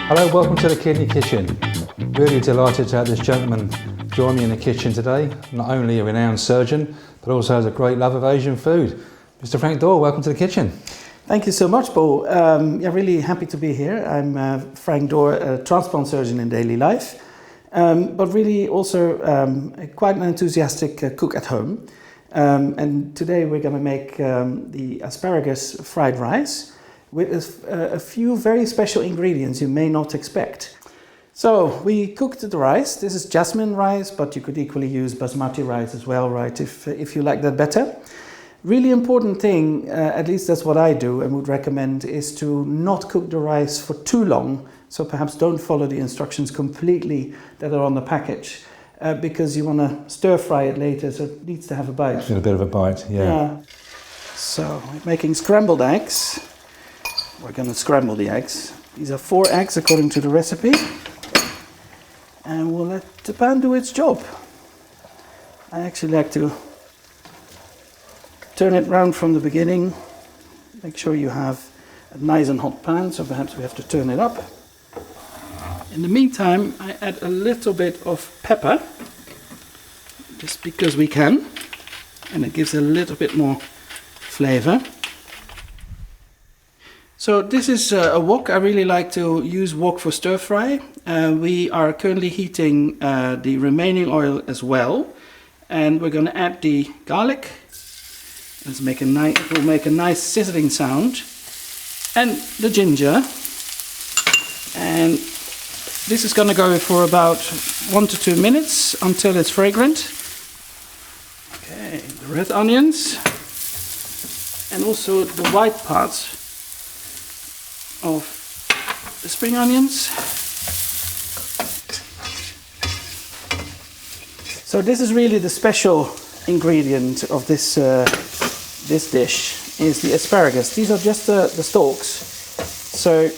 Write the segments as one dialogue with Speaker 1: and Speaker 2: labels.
Speaker 1: Hello, welcome to the Kidney Kitchen. Really delighted to have this gentleman join me in the kitchen today. Not only a renowned surgeon, but also has a great love of Asian food. Mr. Frank Doyle, welcome to the kitchen.
Speaker 2: Thank you so much, Paul. Really happy to be here. I'm Frank Doyle, a transplant surgeon in daily life, but really also quite an enthusiastic cook at home. And today we're going to make the asparagus fried rice with a few very special ingredients you may not expect. So we cooked the rice. This is jasmine rice, but you could equally use basmati rice as well, right, if you like that better. Really important thing, at least that's what I do and would recommend, is to not cook the rice for too long. So perhaps don't follow the instructions completely that are on the package, because you want to stir fry it later, so it needs to have a bite.
Speaker 1: It's a bit of a bite, yeah.
Speaker 2: So we're making scrambled eggs. We're going to scramble the eggs. These are 4 eggs according to the recipe. And we'll let the pan do its job. I actually like to turn it round from the beginning. Make sure you have a nice and hot pan, so perhaps we have to turn it up. In the meantime, I add a little bit of pepper, just because we can, and it gives a little bit more flavor. So this is a wok. I really like to use wok for stir fry. We are currently heating the remaining oil as well, and we're going to add the garlic. It will make a nice sizzling sound, and the ginger. And this is going to go for about 1 to 2 minutes until it's fragrant. Okay, the red onions, and also the white parts of the spring onions. So this is really the special ingredient of this dish, is the asparagus. These are just the stalks, so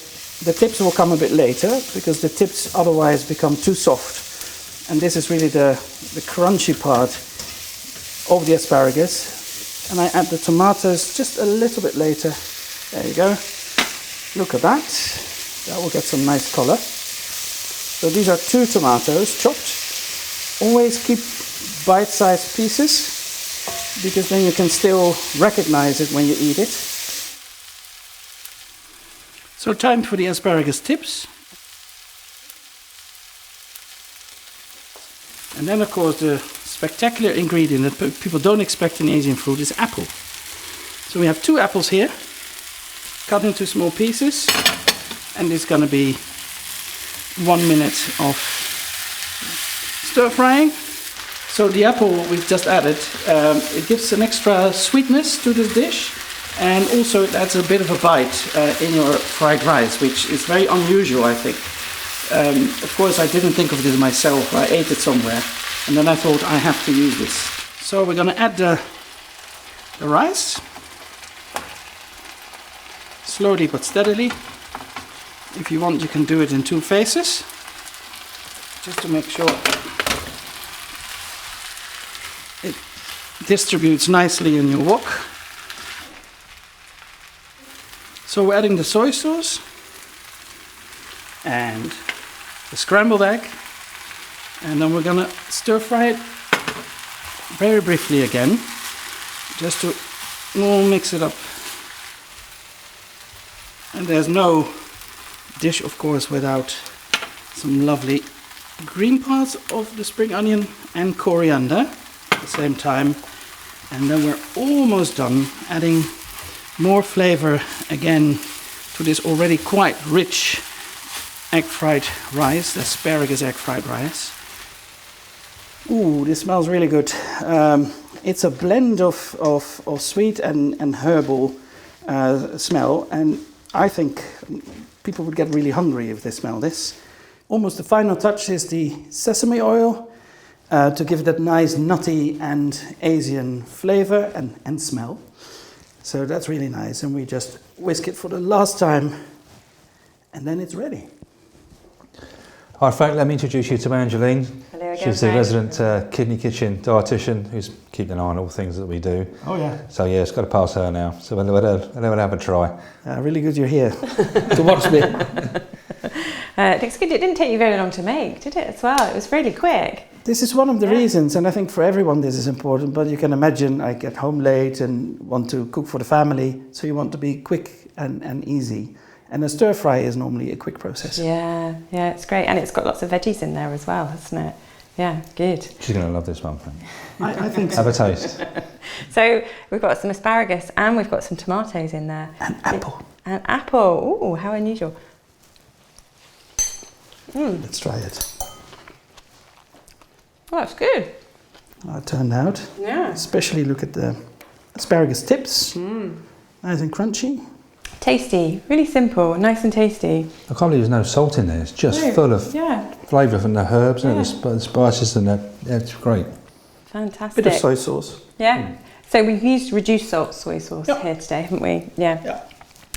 Speaker 2: the tips will come a bit later because the tips otherwise become too soft, and this is really the crunchy part of the asparagus. And I add the tomatoes just a little bit later. There you go. Look at that. That will get some nice color. So these are 2 tomatoes chopped. Always keep bite-sized pieces, because then you can still recognize it when you eat it. So time for the asparagus tips. And then of course the spectacular ingredient that people don't expect in Asian food is apple. So we have 2 apples here, cut into small pieces, and it's going to be 1 minute of stir frying. So the apple we've just added, it gives an extra sweetness to this dish, and also it adds a bit of a bite in your fried rice, which is very unusual, I think. Of course I didn't think of this myself. I ate it somewhere and then I thought I have to use this. So we're going to add the rice, slowly but steadily. If you want, you can do it in 2 phases, just to make sure it distributes nicely in your wok. So we're adding the soy sauce and the scrambled egg, and then we're gonna stir fry it very briefly again, just to all mix it up. And there's no dish, of course, without some lovely green parts of the spring onion and coriander at the same time. And then we're almost done, adding more flavor again to this already quite rich egg fried rice, the asparagus egg fried rice. Ooh, this smells really good. It's a blend of sweet and herbal smell, and I think people would get really hungry if they smell this. Almost the final touch is the sesame oil to give that nice nutty and Asian flavor and smell. So that's really nice, and we just whisk it for the last time, and then it's ready.
Speaker 1: Hi Frank, let me introduce you to Angeline.
Speaker 3: Hello again,
Speaker 1: She's the
Speaker 3: Frank.
Speaker 1: resident Kidney Kitchen dietitian who's keeping an eye on all things that we do.
Speaker 2: Oh yeah.
Speaker 1: So yeah, it's got to pass her now. So we'll have a try.
Speaker 2: Really good you're here to watch me.
Speaker 3: It looks good. It didn't take you very long to make, did it, as well? It was really quick.
Speaker 2: This is one of the reasons, and I think for everyone this is important, but you can imagine I get home late and want to cook for the family, so you want to be quick and easy. And a stir fry is normally a quick process.
Speaker 3: Yeah, it's great. And it's got lots of veggies in there as well, hasn't it? Yeah, good.
Speaker 1: She's going to love this one, Frank.
Speaker 2: I think so.
Speaker 1: Have a taste.
Speaker 3: So we've got some asparagus and we've got some tomatoes in there.
Speaker 2: An apple.
Speaker 3: An apple. Ooh, how unusual.
Speaker 2: Let's try it.
Speaker 3: Oh, it's good.
Speaker 2: How it turned out.
Speaker 3: Yeah.
Speaker 2: Especially look at the asparagus tips. Nice and crunchy.
Speaker 3: Tasty. Really simple. Nice and tasty.
Speaker 1: I can't believe there's no salt in there. It's just full of flavour from the herbs and the spices and that. Yeah, it's great.
Speaker 3: Fantastic.
Speaker 2: Bit of soy sauce.
Speaker 3: Yeah. So we've used reduced salt soy sauce here today, haven't we? Yeah.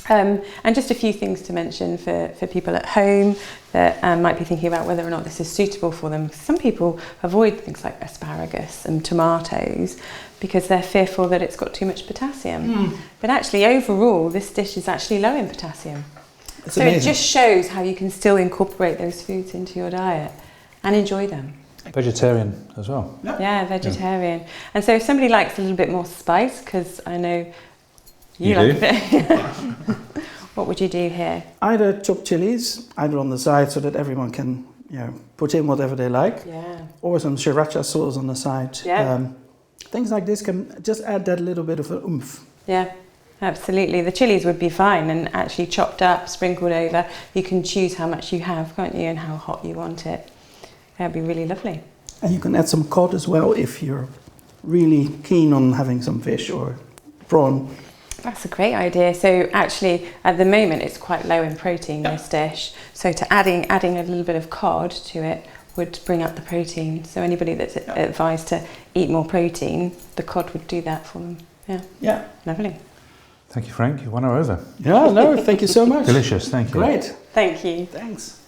Speaker 3: And just a few things to mention for people at home that might be thinking about whether or not this is suitable for them. Some people avoid things like asparagus and tomatoes because they're fearful that it's got too much potassium. But actually, overall, this dish is actually low in potassium.
Speaker 2: It's
Speaker 3: so
Speaker 2: amazing.
Speaker 3: it just shows how you can still incorporate those foods into your diet and enjoy them.
Speaker 1: Vegetarian as well.
Speaker 3: Yeah, vegetarian. And so if somebody likes a little bit more spice, because I know you like
Speaker 1: do?
Speaker 3: a bit, what would you do here?
Speaker 2: Either chopped chilies, either on the side so that everyone can put in whatever they like, or some sriracha sauce on the side. Things like this can just add that little bit of an oomph.
Speaker 3: Yeah, absolutely. The chilies would be fine and actually chopped up, sprinkled over. You can choose how much you have, can't you, and how hot you want it. That'd be really lovely.
Speaker 2: And you can add some cod as well if you're really keen on having some fish or prawn.
Speaker 3: That's a great idea. So actually, at the moment, it's quite low in protein, this dish. So to adding a little bit of cod to it would bring up the protein. So anybody that's advised to eat more protein, the cod would do that for them. Yeah. Lovely.
Speaker 1: Thank you, Frank. You won her over.
Speaker 2: Yeah, no, thank you so much.
Speaker 1: Delicious, thank you.
Speaker 2: Great.
Speaker 3: Thank you.
Speaker 2: Thanks.